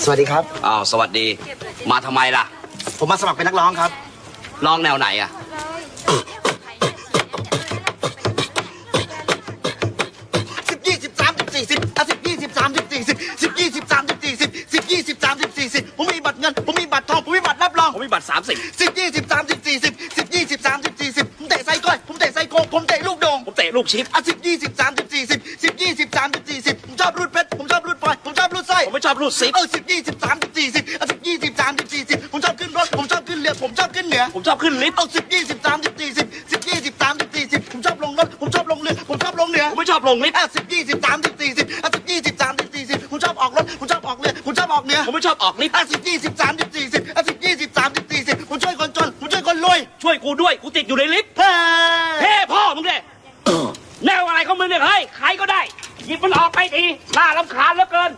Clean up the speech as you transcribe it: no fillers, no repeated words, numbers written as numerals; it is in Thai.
สวัสดีครับสวัสดีมาทำไมล่ะผมมาสมัครเป็นนักร้องครับร้องแนวไหนอ่ะ10 20 30 40 10 20 30 40 10 20 30 40 ผมมีบัตรเงินผมมีบัตรทองผมมีบัตรรับรองผมมีบัตร30 10 20 30 40 10 20 30 40ผมเตะไซก้อยผมเตะไซโคงผมเตะลูกโด่งผมเตะลูกชิป10 20 30 40 10 20 30 40ผมชอบรูดเพชรผมชอบรูดพลอยผมชอบรูดสร้อยผมไม่ชอบรูดซิป10 20 30 40 10 20 30 40ผมชอบขึ้นรถผมชอบขึ้นเรือผมชอบขึ้นเหนือผมชอบขึ้นลิฟต์10 20 30 40 10 20 30 40ผมชอบลงรถผมชอบลงเรือผมชอบลงเหนือผมไม่ชอบลงลิฟต์10 20 30 40 10 20 30 40ผมชอบออกรถผมชอบออกเรือผมชอบออกเหนือผมไม่ชอบออกลิฟต์10 20 30 40 10 20 30 40ผมช่วยคนจนผมช่วยคนรวยช่วยกูด้วยกูติดอยู่ในลิฟต์เฮ้พ่อมึงเนี่ยแนวอะไรของมึงเนี่ยเฮ้ยใครก็ได้หยิบมันออกไปทีน่ารำคาญเหลือเกิน